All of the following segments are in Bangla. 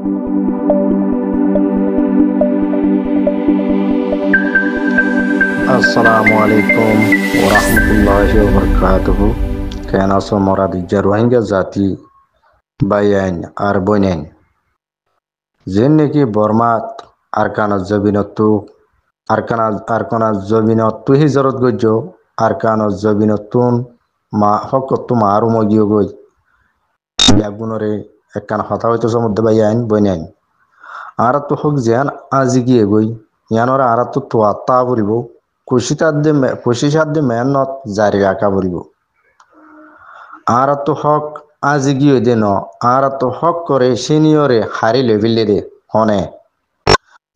আসসালামু আলাইকুম ওরহমতুল্লাহি ওবরকাতুহু। কেন আছো মরাদিজা রোহিঙ্গা জাতি বাইয়াইন আর বইনাইন যেন নাকি বর্মাত আরকানত জবিনতু আরকানাত জবিনতু হিজরত গজ্জ আরকানত জবিনতুন মা হকতু মারু মগিও গই ইয়াগুনরে একখান হতা হইতো সমুদ্র বাইয়াইন বইনাইন আর তো হক যেন আজি গিয়ে গই ইয়ানরা আর তো তোয়াত্তা পড়িব খুশি সাধ্যে মেহনত জারি রাখা পড়িব আর তো হক আজি গিয়ে দেন আর তো হক করে সিনিয়রে হারি লেভিলে দে হনে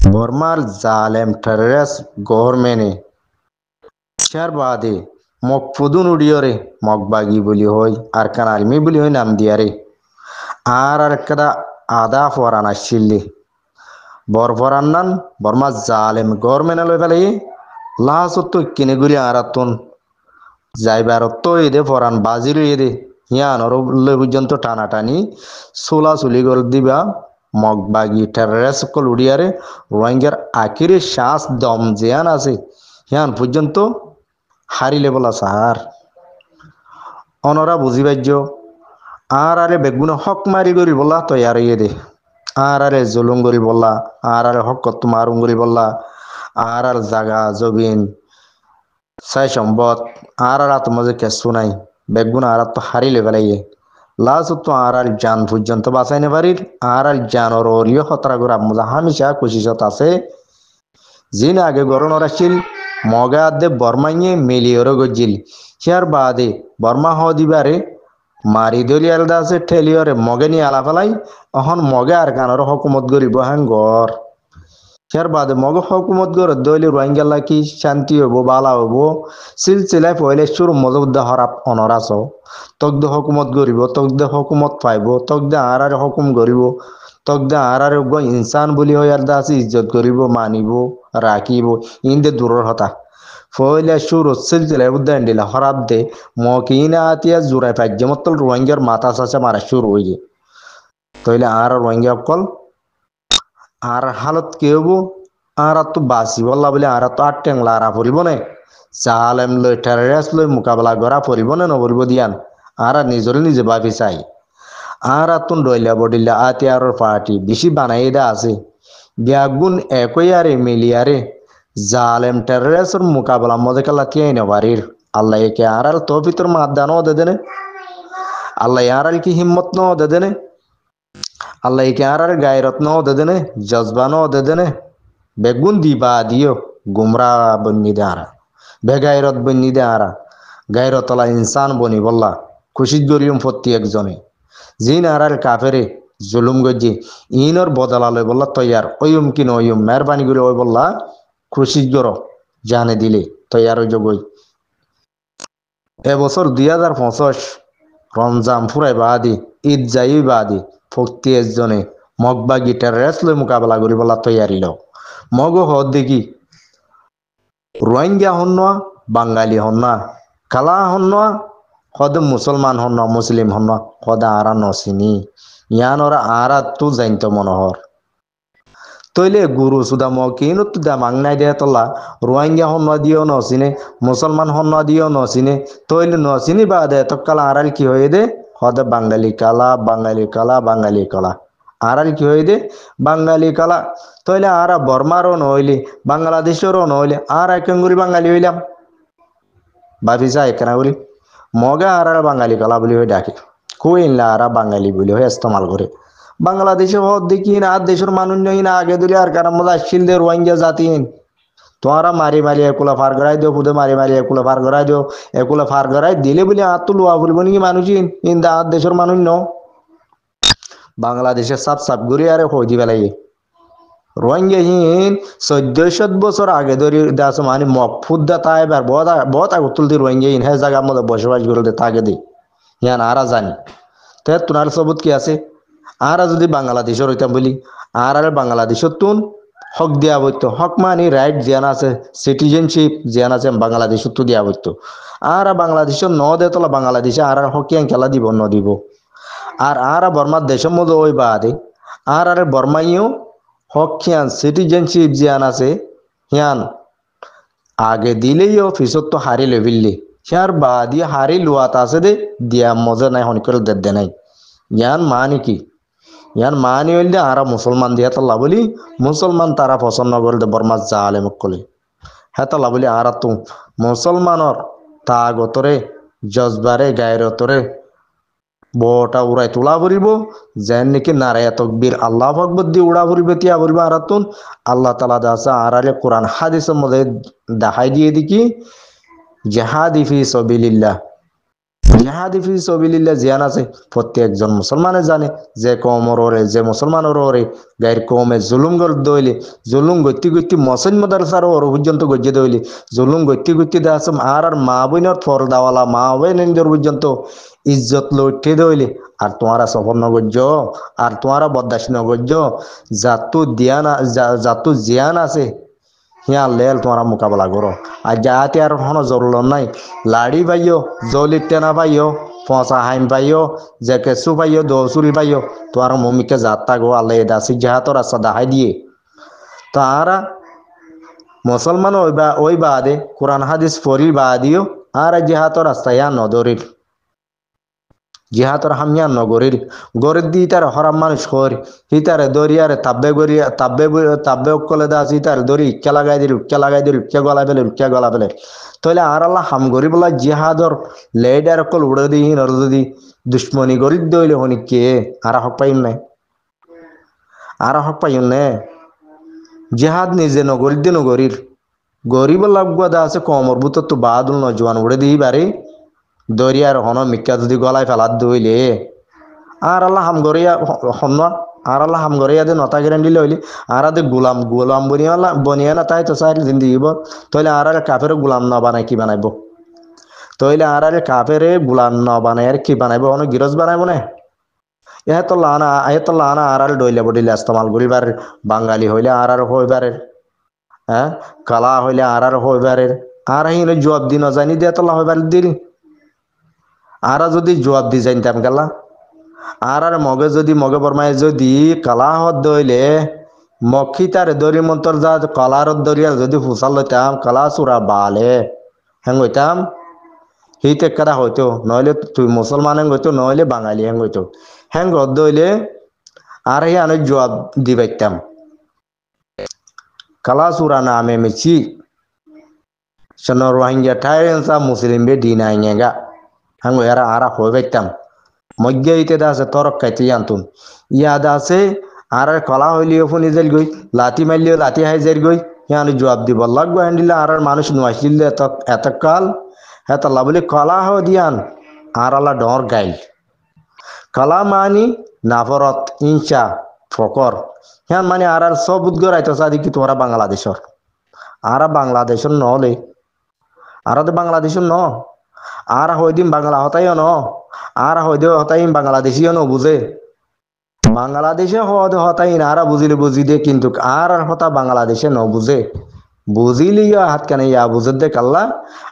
বর্মার জালেম টেররিস্ট গভর্নমেন্টে চার বাদে মক ফুদুন উড়িয়রে মক বাগি বলি হই আর কান আর্মি বলি হই নাম দিয়ারে আর একটা আদা ফরান আসছিলি বরফরান নান বর্মা জালেম গভর্নমেন্ট লই ফেলে লাহাসত কিনে ঘুরি আরাতন যাইবার তো এদে ফরান বাজির এদে হিয়ানর পর্যন্ত টানাটানি চুলি গল দিবা মগ বাগি টেররিস্ট সকল উড়িয়ারে রোহিঙ্গার আখিরে শ্বাস দম জিয়ান আছে হিয়ান পর্যন্ত হারিলে বলা সাহার অনরা বুঝি পাইজ আর আরে বেগুন হক মারি করি বললা তৈয়ার দে আর আরে জুলুম করি বললা আর আরে হক কত মারুম করি বললা আর জাগা জবিন সাই সম্পদ আর তোমার কেসু নাই বেগুন আর তো হারিলে ফেলাইয়ে লাস্ট তো আর জান পর্যন্ত বাঁচাইনে পারির আর জানর ওরিও খতরা করে মজা হামিশা কোশিশত আছে জিন আগে গরণ আসছিল মগা দে বর্মাইয়ে মিলিয়র গজিল হিয়ার বাদে বর্মা হ দিবারে মারি দলিয়াল দাসে ঠেলিয়রে মগে নিয়ে আলা ফেলাই অহন মগে আর কানর হকুমত গরিব হ্যাঁ গড় এর বাদে মগ হকুমত গড় দলি রোহিঙ্গা কি শান্তি হবো বালা হবো সিলসিলায় পয়লে সুর মজুদ্দা হরাপ অনরাস তক দে হকুমত গরিব তক দে হকুমত পাইব তক দে আর হকুম গরিব তক দে আর ইনসান বলি হয় আর দাসি ইজ্জত করিব মানিব রাখিব ইন্দে দূরের হতা ফয়লা সুর সিলসিলায় উদ্যান দিলা হরাপ দে মকিনা আতিয়া জুরাই পাজ্যমতল রোহিঙ্গার মাথা চাচা মারা শুরু হয়ে তইলে আর রোহিঙ্গা অকল আর হালত কি হবো আর তো বাসি বললা বলে আর তো আট টেংলা আরা পড়িব না জালেম লই টেররিস্ট লই মোকাবেলা করা পড়িব না নপরিব দিয়ান আর নিজরে নিজে ভাবি চাই আর তুন ডইলা বডিলা আতি আর পার্টি বেশি বানাই দা আছে ব্যাগুন একই আরে মিলিয়ারে জালেম টেররিস্টর মোকাবেলা মজা খেলা তিয়াই না বাড়ির আল্লাহ কে আর তো ভিতর মাদানো দে দেনে আল্লাহ আর কি হিম্মত ন দে দেনে আল্লাহ কে আর গায়রত ন দে দেনে জজবা ন দে দেনে বেগুন দিবা দিও গুমরা বন্নি দে আরা বেগায়রত বন্নি দে আরা গায়রতলা ইনসান বনি বললা খুশি গরিয়ম ফত্তি একজনে জিন আর কাফেরে জুলুম গজি ইনর বদলা লই বললা তৈয়ার ওয়ুম কিন ওয়ুম মেহরবানি করে ওই বললা খুশি গর জানে দিলে তৈয়ার ওই জগই এবছর 2025 রমজান ফুরাই বাদি ঈদ যাই বাদি ফক্তি একজনে মগবা গিটার রেস লই মোকাবেলা করি বলা তৈয়ারি ল মগ হদ দেখি রোহিঙ্গা হন না বাঙালি হন না কালা হন না কদ মুসলমান হন না মুসলিম হন না কদ আরা নসিনি ইয়ান ওরা আরা তো জানতো মনোহর তইলে গুরু সুদা মকিন তো দা মাংনাই দে তোলা রোহিঙ্গা হন না দিও নসিনে মুসলমান হন না দিও নসিনে তইলে নসিনি বা দে তো কালা আরাল কি হয়ে দে হদ বাঙালি কালা বাঙালি কালা বাঙালি কালা আরাল কি হয়ে দে বাঙালি কালা তইলে আরা বর্মারও নইলে বাংলাদেশেরও নইলে আর একঙ্গুরি বাঙালি হইলাম ভাবি যায় কেনা বলি মগা আর বাঙালি কালা বলি হয়ে ডাকে কুইনলা আরা বাঙালি বলি হয়ে ইস্তেমাল করে বাংলাদেশে হদ দেখি না আর দেশের মানুষ নই না আগে দিলে আর কারণ মজা আসছিল দে রোহিঙ্গা জাতিহীন তোমরা মারি মারি একুলা ফার করাই দিও খুদে মারি মারি একুলা ফার করাই দিও একুলা ফার করাই দিলে বলি আর তো লোয়া বলবো নাকি মানুষহীন ইন্দা আর দেশের মানুষ ন বাংলাদেশের সাপ সাপ ঘুরে আরে হই দি বেলাই রোহিঙ্গাহীন 1400 বছর আগে ধরে দাস মানে মকফুদ্দা তাই এবার বহুত আগে তুলতে রোহিঙ্গাহীন হ্যাঁ জায়গা মধ্যে বসবাস করতে তাকে দি ইয়ান আরা জানি তো তোমার সবুত কি আছে আরা যদি বাংলাদেশের হইতাম বলি আর বাংলাদেশের তুন হক দিয়া বইতো হক মানে রাইট জিয়ান আছে সিটিজেনশিপ জিয়ান আছে বাংলাদেশের তো দিয়া বইতো আর বাংলাদেশের ন দে তোলা বাংলাদেশে আর হকিয়ান খেলা দিব ন দিব আর বর্মার দেশের মধ্যে ওই বাদে আরে বর্মাইও হক হিয়ান সিটিজেনশিপ জিয়ান আছে হিয়ান আগে দিলেইও পিছত তো হারি লবিল্লি হিয়ার বা দিয়ে হারি লুয়াত আছে দে দিয়া মজা নাই হনিকল দে নাই ইয়ান মানে কি ইয়ান মানি হইলে আরা মুসলমান দিয়া তাল্লা বলি মুসলমান তারা পছন্দ করলে বর্মা জালে মুকলি হেতাল্লা বলি আরা তো মুসলমানর তাগতরে জজবারে গায়রতরে বটা উড়াই তোলা ফুরিব যেন নাকি নারায় তকবীর আল্লাহ আকবর দিয়ে উড়া ফুরিব তিয়া ফুরিব আরাতুন আল্লাহ তালা দাসা আরালে কোরআন হাদিসের মধ্যে দেখাই দিয়ে দিকি জেহাদি ফি সবিলিল্লাহ জেহাদি ফি সবিলিল্লাহ জিয়ান আছে প্রত্যেকজন মুসলমানে জানে যে কমর ওরে যে মুসলমানের ওরে গায়ের কমে জুলুম দইলে জুলুম গতি গতি মসজিদ মাদ্রাসার ওর পর্যন্ত গজ্জে দইলে জুলুম গতি গতি দে আছে আর মা বইনের ফর দাওয়ালা মা বইনের পর্যন্ত ইজ্জত লইটে দইলে আর তোমারা সফর নগজ্য আর তোমারা বদাস নগজ্য জাতু দিয়ান জাতু জিয়ান আছে হিয়া লেল তোমারা মোকাবেলা করো আর যাতে আর কোনো জরুর নাই লাড়ি পাইও জলি টেনা পাইও পচা হাইম পাইও যে কেঁচু পাইও দৌচুরি পাইও তোমার মমিকে যাত্রা গো আল্লাহ দাসি জাহাতর রাস্তা দেখাই দিয়ে তারা মুসলমান ওই বাদে কোরআন হাদিস পড়ি বাদিও আর জেহাতর রাস্তা ইয়া নদরির জিহাতর হামিয়া নগরীর গরিব দি তার হরাম মানুষ করি হিতারে দরিয়ারে তাব্বে কলে দাস হিতারে দরি উক্কা লাগাই দিল উক্কা লাগাই দিল উক্কা গলা ফেলে তাহলে আর আল্লাহ হাম গরি বলা জিহাদর লেডার কল উড়ে দি নরদি দুশ্মনী গরিব দইলে হনি কে আর হক পাইম নাই আর হক পাইম নে জিহাদ নিজে নগরীর দি নগরীর গরিব লাগবা দা আছে কমর বুত তো বাদুল নজওয়ান উড়ে দি বারে দরিয়ার হন মিক্কা যদি গলায় ফেলাত দইলে আর আল্লাহ হাম গরিয়া হন আর আল্লাহ হাম গরিয়া দে নতা গেরেন দিলে হইলি আর আদে গোলাম গোলাম বনিয়া না তাই তো চাই জিন্দিগি তইলে আর কাফের গোলাম না বানাই কি বানাইব তইলে আর কাফেরে গোলাম না বানাই আর কি বানাইব অনেক গিরজ বানাইব না এহেতল্লা আনা আর ডইলে বডিলে ইস্তেমাল করিবার বাঙালি হইলে আর হইবারে হ্যাঁ কালা হইলে আর হইবারে আর হিলে জবাব দি না জানি দিয়ে তল্লা হইবার দিলি আরা যদি জবাব দি জানতাম গেলা আর মগে যদি মগে বর্মায় যদি কালাহত দইলে মক্ষিতার দরি মন্তর যা কলার দরিয়ার যদি ফুসাল লইতাম কালা চূড়া বালে হ্যাং হইতাম হিতে কারা হইতো নইলে তুই মুসলমান হ্যাং হইতো নইলে বাঙালি হ্যাং হইতো হ্যাং দইলে আর হি আনে জবাব দি পাইতাম কালা চূড়া না আমি মিছি সন রোহিঙ্গা ঠাইরেন্সা মুসলিম বে দিন আইনেগা হ্যাং এরা আরা হয়ে পাইতাম মধ্যে ইতে আছে তরক খাইতে আনতুন ইয়াদ আছে আর কলা হইলিও ফোন ইজেল গই লাতি মারলিও লাতি হাই যাই গই ইয়ান জবাব দিব লাগবো হ্যান্ডিলে আর মানুষ নুয়াইছিল এত কাল এত লাভলি কলা হ দিয়ান আর আল্লাহ ডর গাইল কলা মানি নাফরত ইনসা ফকর হ্যাঁ মানে আর সব উদ্গর আইতো সাদি কি তোমরা বাংলাদেশর আর বাংলাদেশর নহলে আর তো বাংলাদেশর ন আর হইদিন বাংলা হতাইও ন আর হইদে হতাইন বাংলাদেশিও ন বুঝে বাংলাদেশে হতাইন আর বুঝিলে বুঝি দে কিন্তু আর হতা বাংলাদেশে ন বুঝে বুঝিলি হাত কানে ইয়া বুঝে দে কাল্লা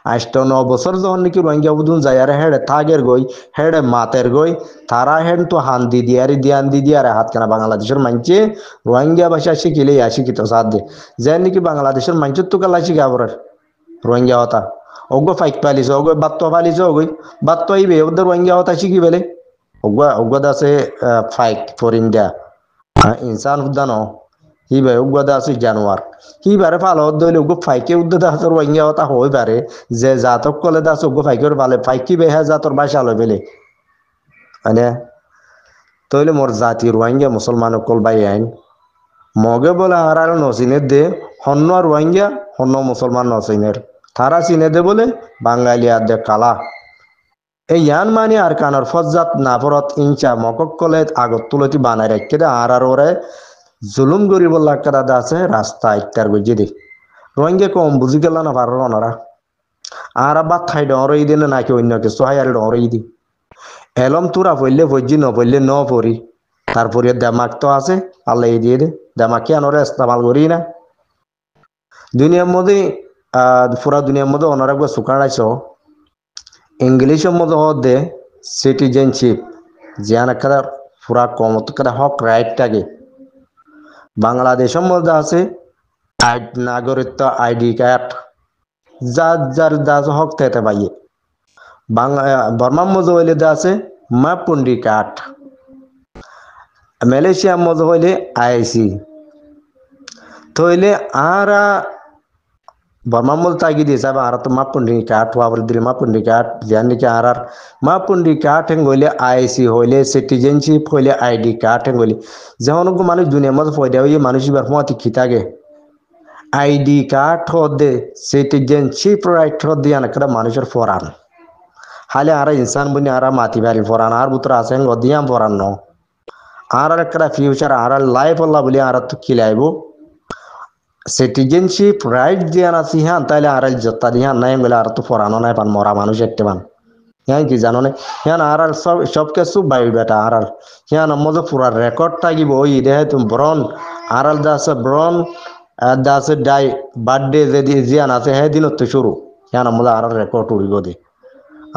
8-9 বছর যখন নাকি রোহিঙ্গা বুধুন যায় আর হেড়ে থাগের গই হেড়ে মাতের গই তারা হেন তো হান দি দিয়ারি দিয়ান দি দিয়ারে হাত কানা বাংলাদেশের মানছে রোহিঙ্গা ভাষা শিখিলে ইয়া শিখিত সাথ দে যে নাকি বাংলাদেশের মানছে তো কাল্লা শিখা পড়ার রোহিঙ্গা হতা ওগো ফাইক পালিছ ওগো বাত্ত পালিছ ওগই বাত্ত আইবে ওদের রোহিঙ্গা হতা শিখি বেলে ওগো দাসে ফাইক ফর ইন্ডিয়া ইনসান হুদ্দা ন হি ভাই ওগো দাসে জানোয়ার হি বারে ফালো দইলে ওগো ফাইকে উদ্দা দাসে রোহিঙ্গা হতা হই পারে যে জাতক কলে দাস ওগো ফাইকের ভালে ফাইকি বেহা জাতর বাসা লয় বেলে মানে তইলে মোর জাতি রোহিঙ্গা মুসলমান কল বাই আইন মগে বলে আর নসিনের দে হন্য রোহিঙ্গা হন্য মুসলমান নসিনের তারা চিনে দে বলে বাঙালি আর দে কালা এই ইয়ান মানে আর কানার ফজাত নাফরত ইনচা মকক কলে আগত তুলতি বানাই রাখতে দে আর ওরে জুলুম গরিব লাগারা আছে রাস্তা ইত্যার বুঝি দে রোহিঙ্গা কম বুঝি গেল না পারো ওনারা আর বাদ খাই ডরই দিনে নাকি অন্য কিছু হাই আর ডরই দি এলম তোরা পড়লে ভজি ন পড়লে ন পড়ি তারপরে দেমাক তো আছে আল্লাহ দিয়ে দে দেমাক আনরে ইস্তেমাল করি না দুনিয়ার মধ্যে পুরা দুনিয়ার মধ্যে ওনারা একবার সুকাড়াইছ ইংলিশের মধ্যে দে সিটিজেনশিপ জিয়ান একটা পুরা কমত একটা হক রাইট থাকে বাংলাদেশের মধ্যে আছে নাগরিকত্ব আইডি কার্ড, যার যার দাস হক তেতে পাইয়ে। বর্মার মধ্যে হইলে আছে মাপুন্ডি কার্ড, মালয়েশিয়ার মধ্যে হইলে আইসি। তইলে আরা বর্মার মধ্যে তাগি দিয়েছে আর তো মাপুন্ডি কার্ড ওয়াবল দিলে মাপুন্ডি কার্ড জানি কি আর মাপুন্ডি কার্ড হেন হইলে আইসি হইলে সিটিজেনশিপ হইলে আইডি কার্ড হেন হইলে যেমন মানুষ দুনিয়ার মধ্যে পয়দা হইয়ে মানুষ এবার মতি খিতাগে আইডি কার্ড হদে সিটিজেনশিপ রাইট হদে আনকটা মানুষের ফরান হালে আর ইনসান বনি আর মাতি বাড়ি ফরান আর বুতর আছে গদিয়াম ফরান ন আর একটা ফিউচার আর লাইফ আল্লাহ বলি আর তো খিলাইবো সিটিজেনশিপ রাইট দিয়া নাছি হ্যাঁ তাইলে আর জত্তা দিয়ে নাই বলে আর তো ফরানো নাই পান মরা মানুষ একটা পান হ্যাঁ কি জানো না হ্যাঁ আর সব কিছু বায়োডাটা আর হ্যাঁ মজা পুরা রেকর্ড থাকিব ওই দেহে তুমি ব্রন আর দা আছে ব্রন দা আছে ডাই বার্থডে যদি জিয়ান আছে হ্যাঁ দিন তো শুরু হ্যাঁ মজা আর রেকর্ড উড়িব দে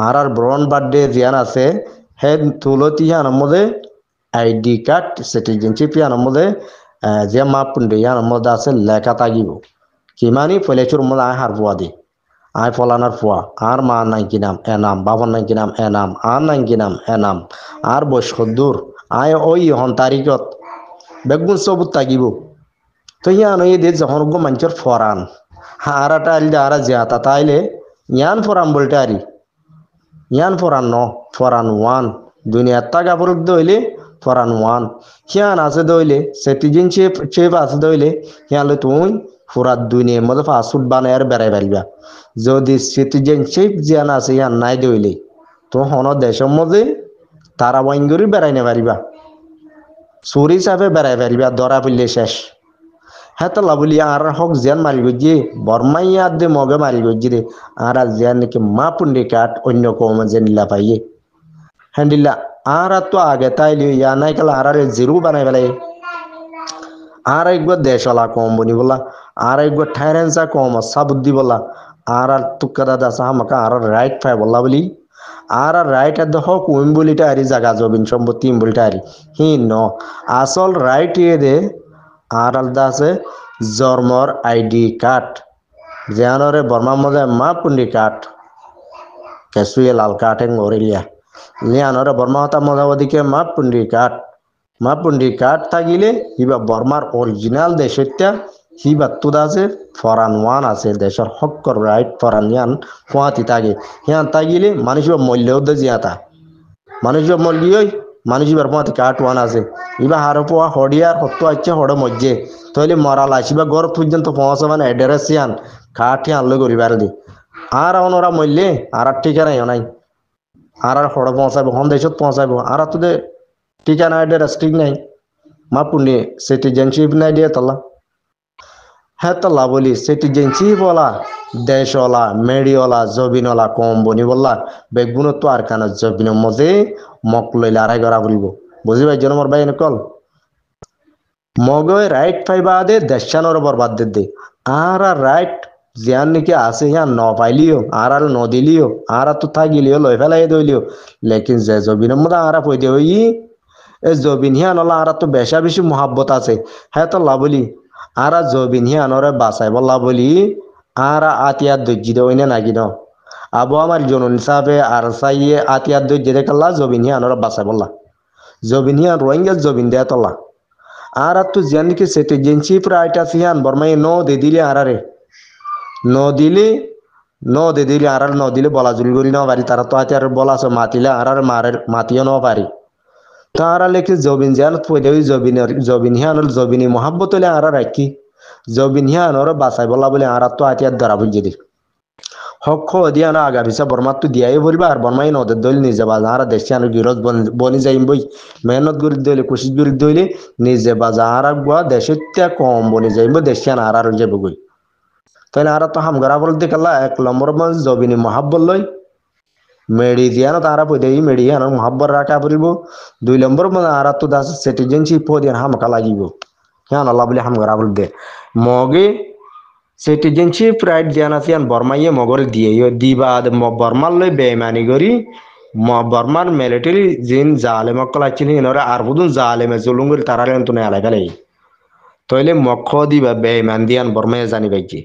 আর ব্রন বার্থডে জিয়ান আছে হ্যাঁ তুলতি হ্যাঁ মধ্যে আইডি কার্ড সিটিজেনশিপ হ্যাঁ মধ্যে যে মাপুন্ডে হ্যাঁ মধ্যে আছে লেখা থাকিব কিমানি ফলেচুর মধ্যে আয় হার ফুয়া দি আয় ফলানার ফুয়া আর মা নাই কি নাম এনাম বাবার নাই কি নাম এনাম আর নাই কি নাম এনাম আর বয়স দূর আয় ওই হন তারিখত বেগুন সবুত থাকিব তো ইয়ান এই দে যখন গো মানুষের ফরান আরাটা আলদা আরা জিয়াতা তাইলে ইয়ান ফরান বলতে আরি ইয়ান ফরান ন ফরান ওয়ান দুনিয়ার টাকা পড়ক দইলে ফরান ওয়ান হিয়ান আছে দইলে সিটিজেনশিপ চেপ আছে দইলে হিয়ালে তুই পুরা দুনিয়ার মধ্যে ফাস্টফুড বানায় আর বেড়াই পারবা যদি সিটিজেনশিপ জিয়ান আছে ইয়ান নাই দইলে তো হন দেশের মধ্যে তারা ওয়াইঙ্গুরি বেড়াই না পারিবা চুরি হিসাবে বেড়াই পারিবা ধরা পড়লে শেষ হ্যাঁ তো লাভলি আর হক জিয়ান মারি গজি বর্মাইয়া দে মগে মারি গজি রে আর জিয়ান নাকি মা পুন্ডি কাট অন্য কম যে নিলা পাইয়ে হ্যাঁ দিল্লা আর তো আগে তাইলে ইয়া নাই কাল আর জিরু বানাই পেলাই আর একবার দেশলা কম বনি বলা আর একবার ঠাইরেন্সা কম সাবুদ্দি বলা আর তুকা দাদা সাহামাকা আর রাইট পাই বলা বলি আর রাইট আর হক উইম বলিটা আরি জাগা জবিন সম্পত্তি বলিটা আরি হি ন আসল রাইট ইয়ে দে আর আলাদা আছে জন্মর আইডি কার্ড জিয়ানরে বর্মার মধ্যে মা পুন্ডি কার্ড কেসুয়ে লাল কার্ড হেন গরিলিয়া লিয়ানরে বর্মা হতা মজা ওদিকে মা পুন্ডি কার্ড থাকিলে হিবা বর্মার অরিজিনাল দেশটা হিবা তুদা আছে ফরান ওয়ান আছে দেশের হক্কর রাইট ফরান ইয়ান ফুয়াতি থাকে হিয়ান থাকিলে মানুষ মূল্যও দে জিয়াতা মানুষ মূল্যই মানুষ এবার ফুয়াতি কার্ড ওয়ান আছে ইবা হার পোয়া হডিয়ার হত্য আছে হড় মজ্জে তাহলে মরাল আসিবা ঘর পর্যন্ত পৌঁছে মানে অ্যাড্রেস ইয়ান কার্ড ইয়ান লই করিবার দি আর ওরা মূল্যে আর ঠিকানা নাই আর হড় পৌঁছাবো হন দেশত পৌঁছাবো আর তোদের ঠিকানা অ্যাড্রেস ঠিক নাই মা পুণ্যে সিটিজেনশিপ নাই দিয়ে তলা হ্যাঁ তলা বলি সিটিজেনশিপ ওলা দেশওয়ালা মেডিওয়ালা জবিনওয়ালা কম বনি বললা বেগুন তো আর কানা জবিনের মজে মক লইলে আড়াই করা বলিব বুঝি ভাই জনমর ভাই নকল মগয় রাইট পাইবা দে দেশানোর বরবাদ দে আর রাইট জিয়ান নাকি আছে ইয়ান ন পাইলিও আর ন দিলিও আর তো থাকিলিও লই ফেলাই দইলিও লেকিন যে জবিনের মধ্যে আর পই দে ওই এ জবিন হিয়ান ওলা আর তো বেশা বেশি মহাব্বত আছে হ্যাঁ তো লাভলি আর জবিন হিয়ানরে বাঁচাই বললা বলি আর আতিয়ার দর্জি দে ওইনে নাকি ন আবু আমার জনন হিসাবে আর চাইয়ে আতিয়ার দর্জি দেখাল্লা জবিন হিয়ানরে বাঁচাই বললা জবিন হিয়ান রোহিঙ্গা জবিন দেয়া তলা আর তো জিয়ান নাকি সিটিজেনশিপ রাইট আছে হিয়ান বর্মাই ন দে দিলে আর রে ন দিলে আর ন দিলে বলা জুল করি ন পারি তারা তো আর বলা আছে মাতিলে আর মাতিও ন পারি তারা লেখে জবিন জিয়ান পয়দা জবিন হিয়ানোর জবিনী মহাব্বত হলে আর রাখি জবিন হিয়ানোর বাঁচাই বলা বলে আর তো আতিয়ার ধরা বুঝে দি হক দিয়া না আগা পিছা বর্মার তো দিয়াই বলবা আর বর্মাই নদের দল নিজে বাজা আর দেশে আনো গিরজ বনি যাইম বই মেহনত করি দইলে কোশিশ করি দইলে নিজে বাজা আর গুয়া দেশের কম বনি যাইম দেশে আনা আর যাবো গই তাহলে আর তো হামগারা বলতে কাল্লা এক নম্বর জবিনী মহাব্বত লই মেডি দিয়ানো তারা পয়দা মেডি আনো মহাব্বত রাখা পড়িব 2 নম্বর মানে আর তো দাস সিটিজেনশিপ দিয়ান হামকা লাগিব হ্যাঁ আল্লাহ বলে হামগারা বলতে মগে সিটিজেনশিপ রাইট দিয়ান আছে বর্মাইয়ে মগর দিয়ে দিবা বর্মার লই বেমানি করি বর্মার মিলিটারি জিন জালেম কল আছেন ইনরে আর বুদুন জালেমে জুলুম করি তারা লেন তো নেলা গেলে তইলে মক্ষ দিবা বেঈমান দিয়ান বর্মে জানি বাইজি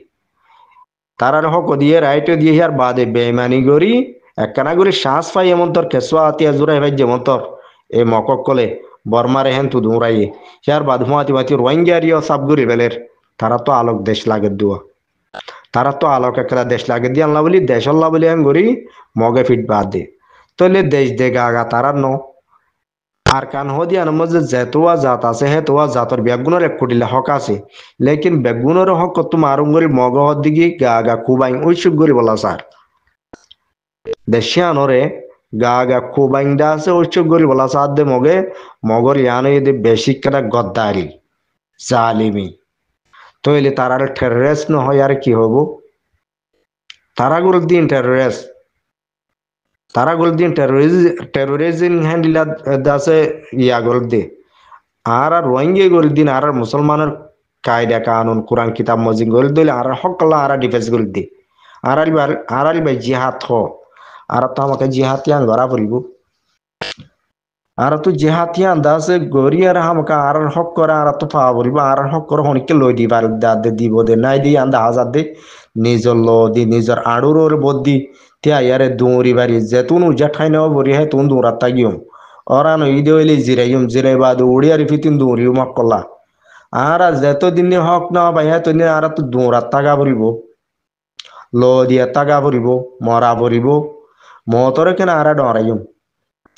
তারার হক দিয়ে রাইট দিয়ে আর বাদে বেঈমানি গরি একখানা করে শ্বাস পাই এমন তোর কেসুয়া আতিয়া জোড়াই ভাই যেমন তোর এই মকক কলে বর্মারে হেন তু দৌড়াইয়ে ইয়ার বাদ হুয়াতি মাতি রোহিঙ্গিয়ারিও সাব গরি বেলের তারা তো আলোক দেশ লাগে দুয়া তারা তো আলোক একটা দেশ লাগে দিয়ে আল্লাহ বলি দেশ আল্লাহ বলি হেন গরি মগে ফিট বাদ দে তইলে দেশ দে গা তারার ন আর কান হদিয়ান মধ্যে যেতোয়া জাত আছে হে তোয়া জাতর বেগুনের এক কোটিলে হক আছে লেকিন বেগুনের হক কত মারুঙ্গরি মগ হদ্দিগি গা কুবাইং ওইসব গরি বলা স্যার দেশিয়ানরে গা কুবাইং দা আছে ওইসব গরি বলা স্যার দে মগে মগর ইয়ানো দে বেশি কাটা গদ্দারি জালিমি তইলে তারার টেররিস্ট ন হয় আর কি হবো তারা গুলো দিন টেররিস্ট তারা গুলো দিন টেরোরিজম হ্যান্ডিলা দাসে ইয়া গল দে আর রোহিঙ্গা গল দিন আর মুসলমানের কায়দা কানুন কোরআন কিতাব মজিদ গল দিলে আর হকলা আর ডিফেন্স গল দে আর ভাই জিহাদ হ আর তো আমাকে জিহাতিয়ান গড়া পড়িব আর তো জিহাতিয়ান দাসে গড়ি আর আমাকে আর হক করে আর তো পাওয়া পড়িব আর হক করে হনিকে লই দিবার দে দিব দে নাই দি আন্দা হাজার দে নিজর ল দি নিজর আড়ুর বদ্দি তিয়া ইয়ারে দৌড়ি বাড়ি যেতুন উজাঠাই নেওয়া বরি হয় তুন দৌড়াত তাগিয়ম অরানো ইদে হইলে জিরাইম জিরাই বাদ উড়িয়ারি ফিতিন দৌড়িও মাক কলা আর যেত দিনে হক না ভাই তো আর তো দৌড়াত তাগা পড়িব ল দিয়া তাগা পড়িব মরা পড়িব মতরে কেন আর ডরাইম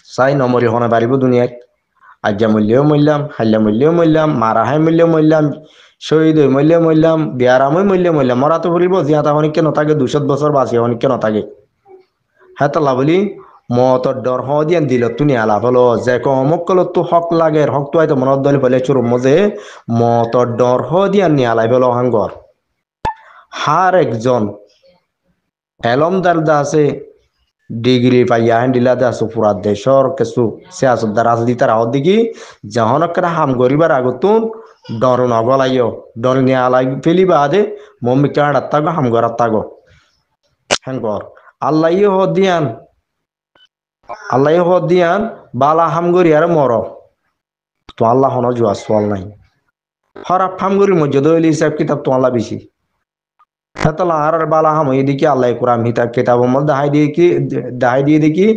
চাই নমরি হনে পারিব দুনিয়াত আজ্ঞা মূল্যও মূল্যাম হাল্লা মূল্যও মূল্যাম মারাহাই মূল্য মূল্যাম শহীদ মূল্য মূল্যাম বিয়ারামই মূল্য মূল্যাম মরা তো ফুরিব জিয়াতা অনেককে নথাকে 200 বছর বাঁচি অনেককে নথাকে হ্যাঁ তাল্লা বলি মতর ডর দিয়ান দিল তুনি আলা হলো যে অমুক কলত তো হক লাগে হক তো হয়তো মনত দলে ফেলে চুর মজে মতর ডর দিয়ান নি আলাই ফেলো হাঙ্গর হার একজন এলমদার দা আছে ডিগ্রি পাইয়া হ্যান্ডিলা দা আছে পুরা দেশর কিছু সিয়াসত রাজনীতির আহত দিকে যখন একটা হাম গরিবার আগতুন ডর নগলাইও ডর নিয়ে আলাই ফেলিবা আদে মম্মি কাড়াত তাগো হাম গরাত তাগো হ্যাঙ্গর আল্লাহ দিয়ান বালা হামগরি আর মর তো আল্লাহ হন জুয়া সোয়াল নাই হরাপ হামগরির মধ্যে দইলি হিসাব কিতাব তো আল্লাহ বেশি হেতলা আর বালা হাম এদিকে আল্লাহ কুরআন হিতা কিতাব মধ্যে দাহাই দিয়ে দেখি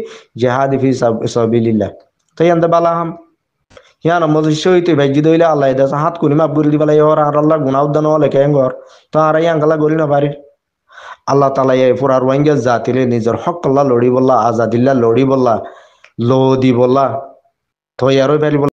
জিহাদ ফি সাবিলিল্লাহ তাই আন্দা বালা হাম হিয়ান মধ্যে সইতে ভাজি দইলে আল্লাহ দাস হাত কুনি মাপ গরি দিবালা আর আল্লাহ গুনাহ দান হলে কেঙ্গর তো আর ইয়াঙ্গালা গরি না পারি আল্লাহ তালা এই পুরা রোহিঙ্গা জাতিরে নিজের হক আল্লাহ লড়ি বললা আজাদিল্লা লড়ি বললা লো দি বললা তো ইয়ারও পারি